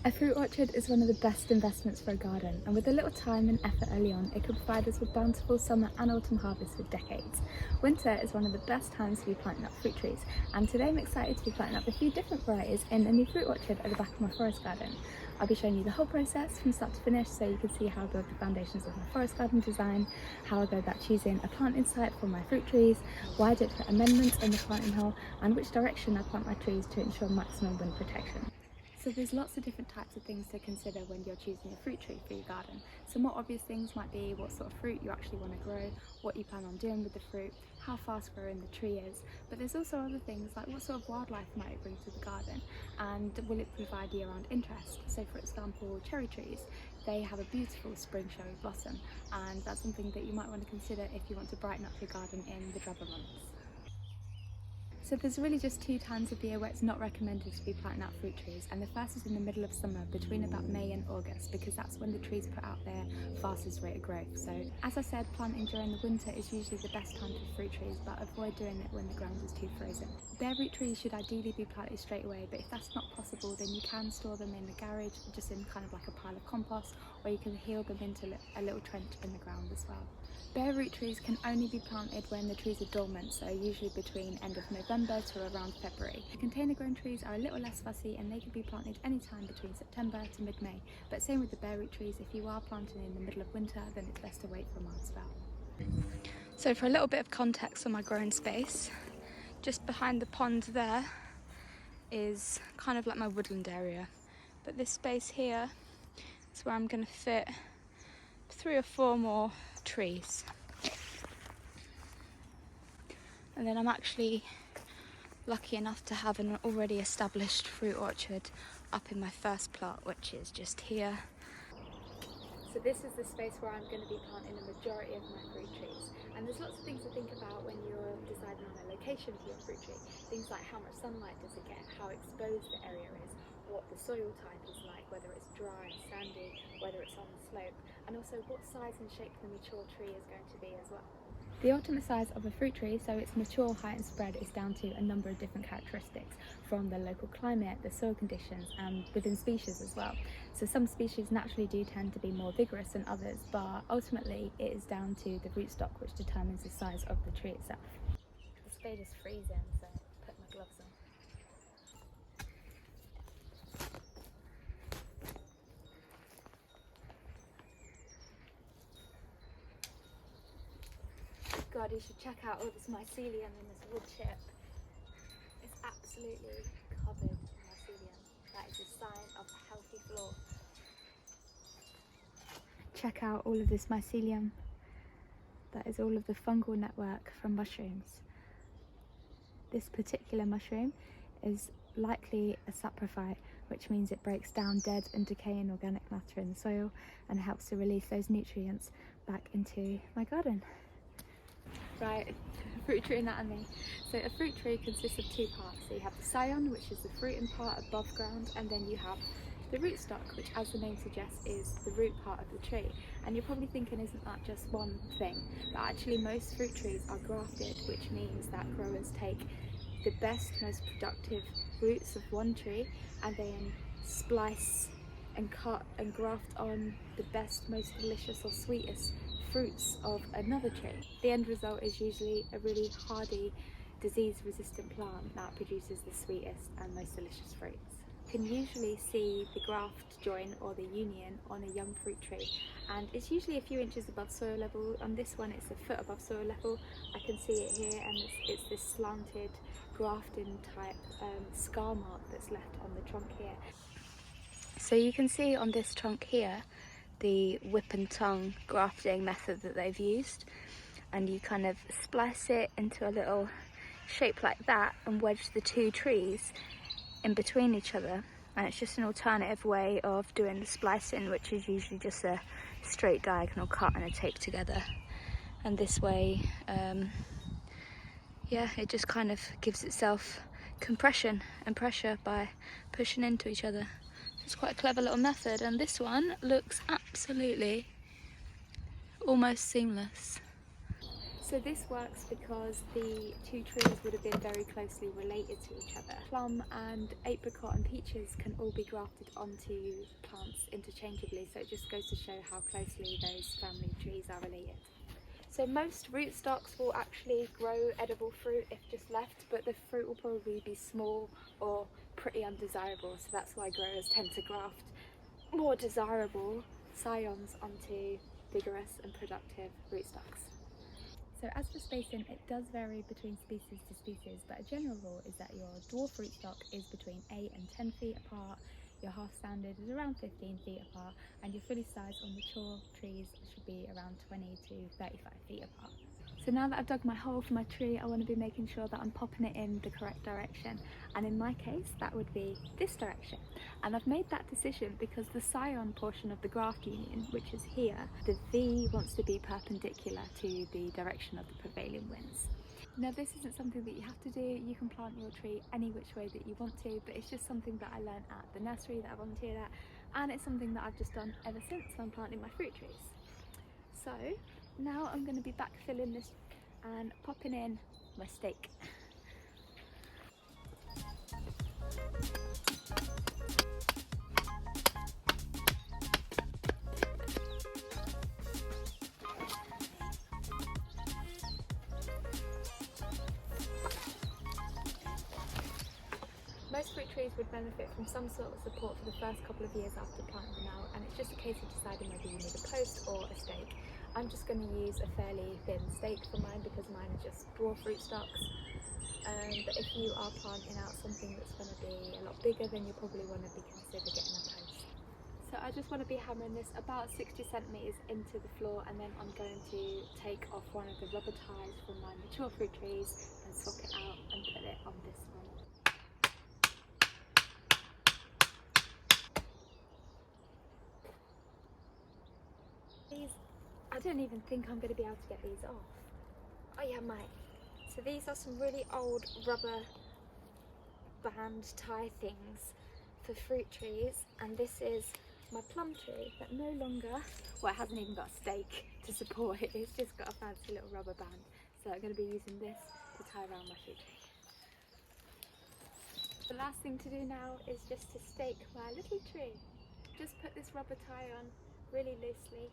A fruit orchard is one of the best investments for a garden, and with a little time and effort early on, it can provide us with bountiful summer and autumn harvests for decades. Winter is one of the best times to be planting up fruit trees, and today I'm excited to be planting up a few different varieties in a new fruit orchard at the back of my forest garden. I'll be showing you the whole process from start to finish so you can see how I build the foundations of my forest garden design, how I go about choosing a planting site for my fruit trees, why I don't put amendments in the planting hole, and which direction I plant my trees to ensure maximum wind protection. So there's lots of different types of things to consider when you're choosing a fruit tree for your garden. Some more obvious things might be what sort of fruit you actually want to grow, what you plan on doing with the fruit, how fast growing the tree is, but there's also other things like what sort of wildlife might it bring to the garden and will it provide year-round interest. So for example, cherry trees, they have a beautiful spring cherry blossom, and that's something that you might want to consider if you want to brighten up your garden in the drabber months. So there's really just two times of the year where it's not recommended to be planting out fruit trees, and the first is in the middle of summer between about May and August, because that's when the trees put out their fastest rate of growth. So as I said, planting during the winter is usually the best time for fruit trees, but avoid doing it when the ground is too frozen. Bare root trees should ideally be planted straight away, but if that's not possible then you can store them in the garage, just in kind of like a pile of compost, or you can heal them into a little trench in the ground as well. Bare root trees can only be planted when the trees are dormant, so usually between end of November to around February. Container grown trees are a little less fussy and they can be planted anytime between September to mid-May, but same with the bare root trees. If you are planting in the middle of winter, then it's best to wait for a mild spell. So for a little bit of context on my growing space, just behind the pond there is kind of like my woodland area, but this space here is where I'm going to fit 3 or 4 more trees. And then I'm actually lucky enough to have an already established fruit orchard up in my first plot, which is just here. So this is the space where I'm going to be planting the majority of my fruit trees. And there's lots of things to think about when you're deciding on a location for your fruit tree. Things like how much sunlight does it get, how exposed the area is, what the soil type is like, whether it's dry, sandy, whether it's on the slope, and also what size and shape the mature tree is going to be as well. The ultimate size of a fruit tree, so its mature height and spread, is down to a number of different characteristics from the local climate, the soil conditions, and within species as well. So some species naturally do tend to be more vigorous than others, but ultimately it is down to the rootstock which determines the size of the tree itself. The spade is freezing, so put my gloves on. God, you should check out all this mycelium in this wood chip. It's absolutely covered in mycelium. That is a sign of a healthy floor. Check out all of this mycelium. That is all of the fungal network from mushrooms. This particular mushroom is likely a saprophyte, which means it breaks down dead and decaying organic matter in the soil and helps to release those nutrients back into my garden. Right, fruit tree anatomy. So a fruit tree consists of 2 parts. So you have the scion, which is the fruiting part above ground, and then you have the rootstock, which, as the name suggests, is the root part of the tree. And you're probably thinking, isn't that just one thing? But actually most fruit trees are grafted, which means that growers take the best, most productive roots of one tree and then splice and cut and graft on the best, most delicious or sweetest fruits of another tree. The end result is usually a really hardy, disease-resistant plant that produces the sweetest and most delicious fruits. You can usually see the graft join or the union on a young fruit tree, and it's usually a few inches above soil level. On this one it's a foot above soil level. I can see it here, and it's this slanted grafting type scar mark that's left on the trunk here. So you can see on this trunk here the whip and tongue grafting method that they've used, and you kind of splice it into a little shape like that and wedge the 2 trees in between each other, and it's just an alternative way of doing the splicing, which is usually just a straight diagonal cut and a tape together. And this way yeah, it just kind of gives itself compression and pressure by pushing into each other. It's quite a clever little method, and this one looks absolutely almost seamless. So this works because the two trees would have been very closely related to each other. Plum and apricot and peaches can all be grafted onto plants interchangeably, so it just goes to show how closely those family trees are related. So most rootstocks will actually grow edible fruit if just left, but the fruit will probably be small or pretty undesirable, so that's why growers tend to graft more desirable scions onto vigorous and productive rootstocks. So as for spacing, it does vary between species to species, but a general rule is that your dwarf rootstock is between 8 and 10 feet apart, your half standard is around 15 feet apart, and your fully sized or mature trees should be around 20 to 35 feet apart. So now that I've dug my hole for my tree, I want to be making sure that I'm popping it in the correct direction, and in my case that would be this direction. And I've made that decision because the scion portion of the graft union, which is here, the V wants to be perpendicular to the direction of the prevailing winds. Now this isn't something that you have to do, you can plant your tree any which way that you want to, but it's just something that I learned at the nursery that I volunteered at, and it's something that I've just done ever since I'm planting my fruit trees. So now I'm going to be backfilling this and popping in my stake. Most fruit trees would benefit from some sort of support for the first couple of years after planting them out, and it's just a case of deciding whether you need a post or a stake. I'm just going to use a fairly thin stake for mine because mine are just dwarf rootstocks. But if you are planting out something that's going to be a lot bigger, then you'll probably want to be consider getting a post. So I just want to be hammering this about 60 centimetres into the floor, and then I'm going to take off one of the rubber ties from my mature fruit trees and swap it out and put it on this one. I don't even think I'm going to be able to get these off. Oh yeah, I might. So these are some really old rubber band tie things for fruit trees, and this is my plum tree that no longer, well, it hasn't even got a stake to support it, it's just got a fancy little rubber band. So I'm going to be using this to tie around my fruit tree. The last thing to do now is just to stake my little tree. Just put this rubber tie on really loosely,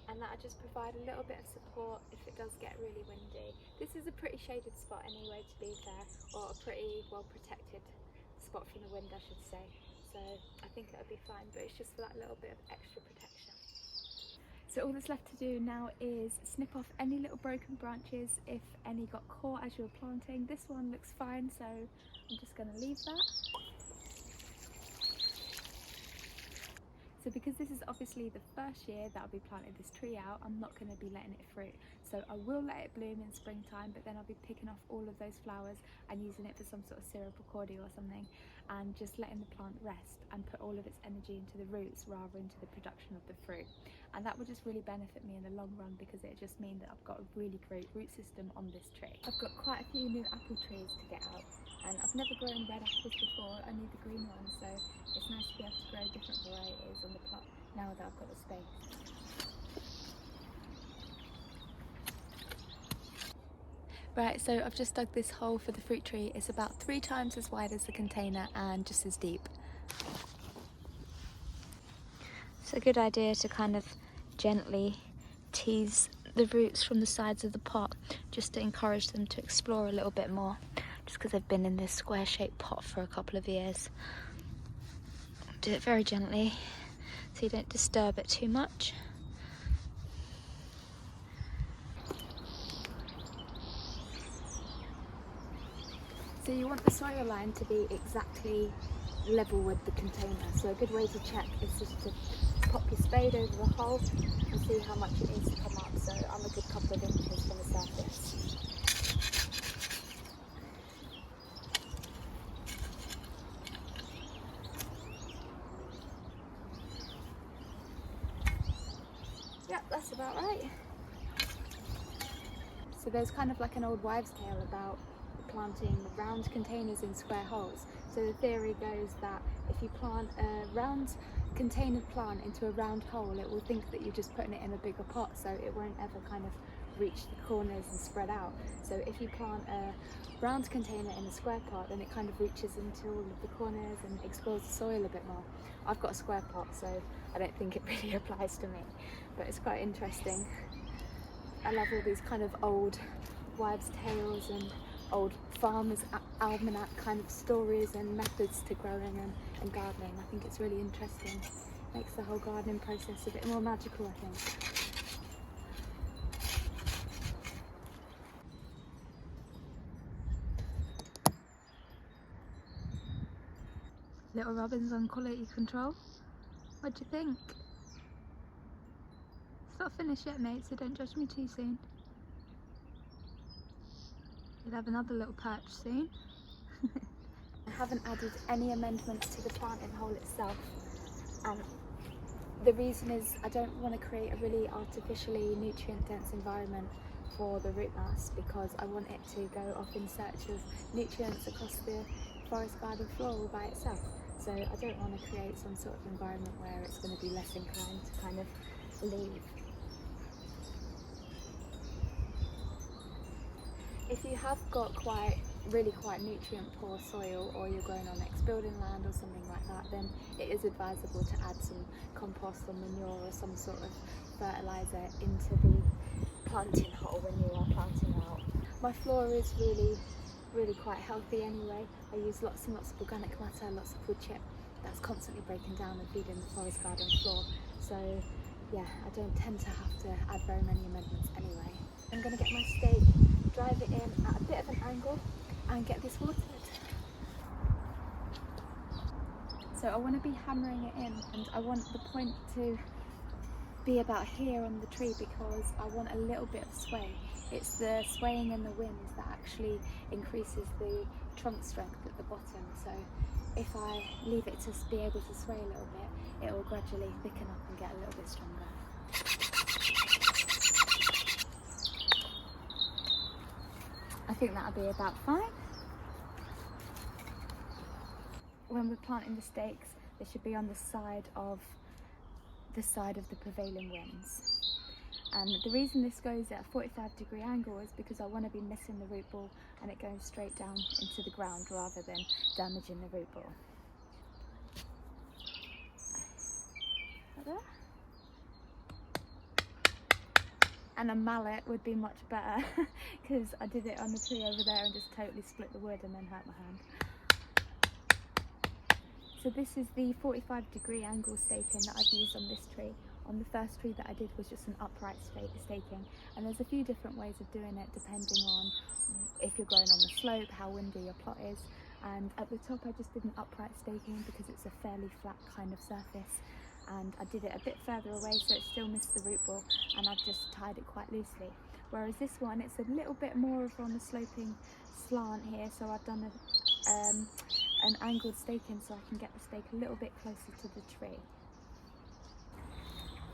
and that'll just provide a little bit of support if it does get really windy. This is a pretty shaded spot anyway, to be fair, or a pretty well protected spot from the wind, I should say. So I think it'll be fine, but it's just for that little bit of extra protection. So all that's left to do now is snip off any little broken branches if any got caught as you were planting. This one looks fine, so I'm just going to leave that. So because this is obviously the first year that I'll be planting this tree out, I'm not going to be letting it fruit. So I will let it bloom in springtime, but then I'll be picking off all of those flowers and using it for some sort of syrup or cordial or something, and just letting the plant rest and put all of its energy into the roots rather into the production of the fruit. And that will just really benefit me in the long run because it just means that I've got a really great root system on this tree. I've got quite a few new apple trees to get out, and I've never grown red apples before, only the green ones, so it's nice to be able to grow different varieties on the plot now that I've got the space. Right, so I've just dug this hole for the fruit tree. It's about 3 times as wide as the container and just as deep. It's a good idea to kind of gently tease the roots from the sides of the pot just to encourage them to explore a little bit more, just because they've been in this square shaped pot for a couple of years. Do it very gently so you don't disturb it too much. So you want the soil line to be exactly level with the container. So a good way to check is just to pop your spade over the hole and see how much it needs to come up. So I'm a good couple of inches from the surface. Yep, that's about right. So there's kind of like an old wives' tale about planting round containers in square holes. So the theory goes that if you plant a round container plant into a round hole, it will think that you're just putting it in a bigger pot, so it won't ever kind of reach the corners and spread out. So if you plant a round container in a square pot, then it kind of reaches into all of the corners and explores the soil a bit more. I've got a square pot, so I don't think it really applies to me, but it's quite interesting. I love all these kind of old wives' tales and old farmers' almanac kind of stories and methods to growing and gardening. I think it's really interesting. Makes the whole gardening process a bit more magical, I think. Little robins on quality control. What do you think? It's not finished yet, mate, so don't judge me too soon. You'll have another little perch soon. I haven't added any amendments to the planting hole itself, and the reason is I don't want to create a really artificially nutrient dense environment for the root mass, because I want it to go off in search of nutrients across the forest garden floor all by itself. So I don't want to create some sort of environment where it's going to be less inclined to kind of leave. If you have got really quite nutrient poor soil, or you're growing on ex-building land or something like that, then it is advisable to add some compost or manure or some sort of fertiliser into the planting hole when you are planting out. My flora is really quite healthy anyway. I use lots and lots of organic matter, lots of wood chip that's constantly breaking down and feeding the forest garden floor. So yeah, I don't tend to have to add very many amendments anyway. I'm going to get my stake, drive it in at a bit of an angle and get this watered. So I want to be hammering it in, and I want the point to be about here on the tree because I want a little bit of sway. It's the swaying in the wind that actually increases the trunk strength at the bottom. So if I leave it to be able to sway a little bit, it will gradually thicken up and get a little bit stronger. I think that'll be about fine. When we're planting the stakes, they should be on the side of the prevailing winds. And the reason this goes at a 45-degree angle is because I want to be missing the root ball and it going straight down into the ground rather than damaging the root ball. And a mallet would be much better because I did it on the tree over there and just totally split the wood and then hurt my hand. So this is the 45-degree angle staking that I've used on this tree. On the first tree that I did was just an upright staking, and there's a few different ways of doing it depending on if you're growing on the slope, how windy your plot is. And at the top I just did an upright staking because it's a fairly flat kind of surface, and I did it a bit further away so it still missed the root ball, and I've just tied it quite loosely. Whereas this one, it's a little bit more of on the sloping slant here, so I've done an angled staking so I can get the stake a little bit closer to the tree.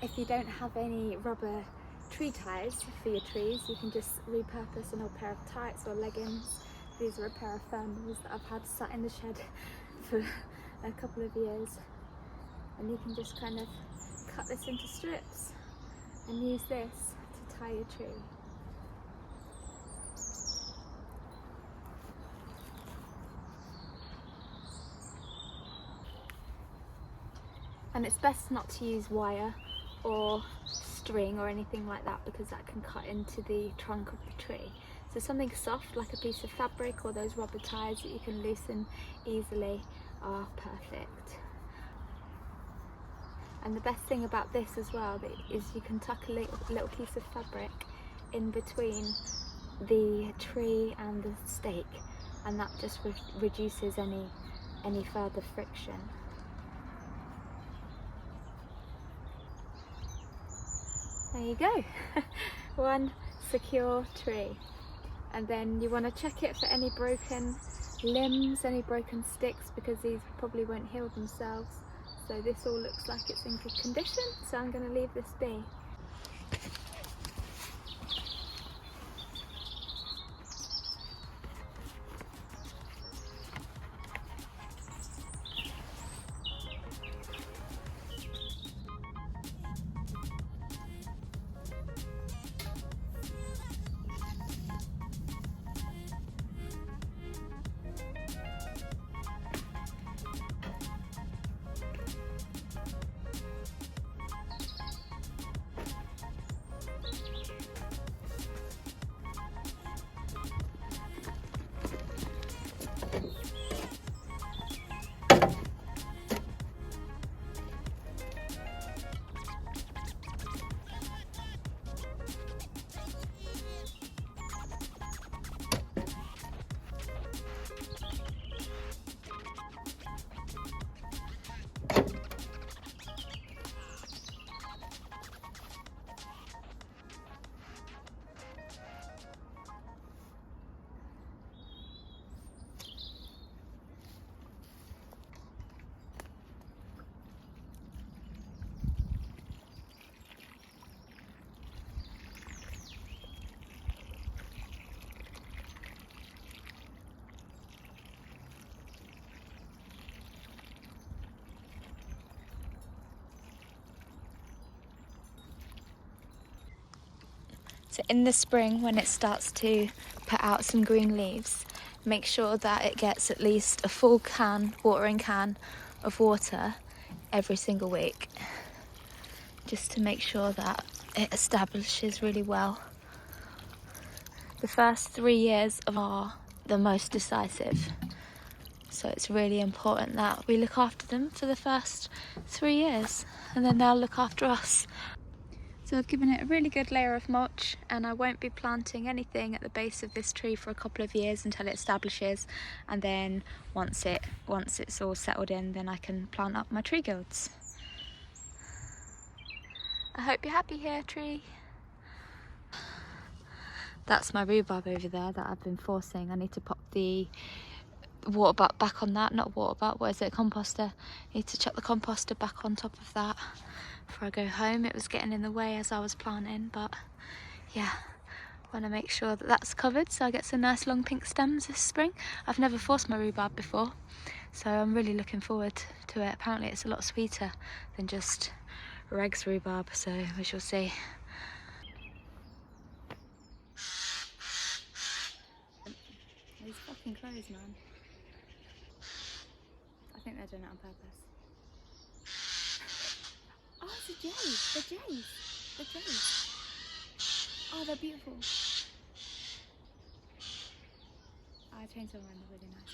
If you don't have any rubber tree ties for your trees, you can just repurpose an old pair of tights or leggings. These are a pair of thermals that I've had sat in the shed for a couple of years, and you can just kind of cut this into strips and use this to tie your tree. And it's best not to use wire or string or anything like that because that can cut into the trunk of the tree. So something soft like a piece of fabric or those rubber ties that you can loosen easily are perfect. And the best thing about this as well is you can tuck a little piece of fabric in between the tree and the stake, and that just reduces any further friction. There you go, one secure tree. And then you want to check it for any broken limbs, any broken sticks, because these probably won't heal themselves. So this all looks like it's in good condition, so I'm going to leave this be. So in the spring, when it starts to put out some green leaves, make sure that it gets at least a full watering can of water every single week, just to make sure that it establishes really well. The first 3 years are the most decisive, so it's really important that we look after them for the first 3 years, and then they'll look after us. So I've given it a really good layer of mulch, and I won't be planting anything at the base of this tree for a couple of years until it establishes, and then once it's all settled in, then I can plant up my tree guilds. I hope you're happy here, tree. That's my rhubarb over there that I've been forcing. I need to pop the water butt back on that, not water butt, what is it, composter. I need to chuck the composter back on top of that before I go home. It was getting in the way as I was planting, but yeah, I want to make sure that that's covered so I get some nice long pink stems this spring. I've never forced my rhubarb before, so I'm really looking forward to it. Apparently it's a lot sweeter than just Reg's rhubarb, so we shall see. These fucking crows, man. I think they're doing it on purpose. Oh, it's a jay! They're jays! They're jays! Oh, they're beautiful. I changed my mind, they're really nice.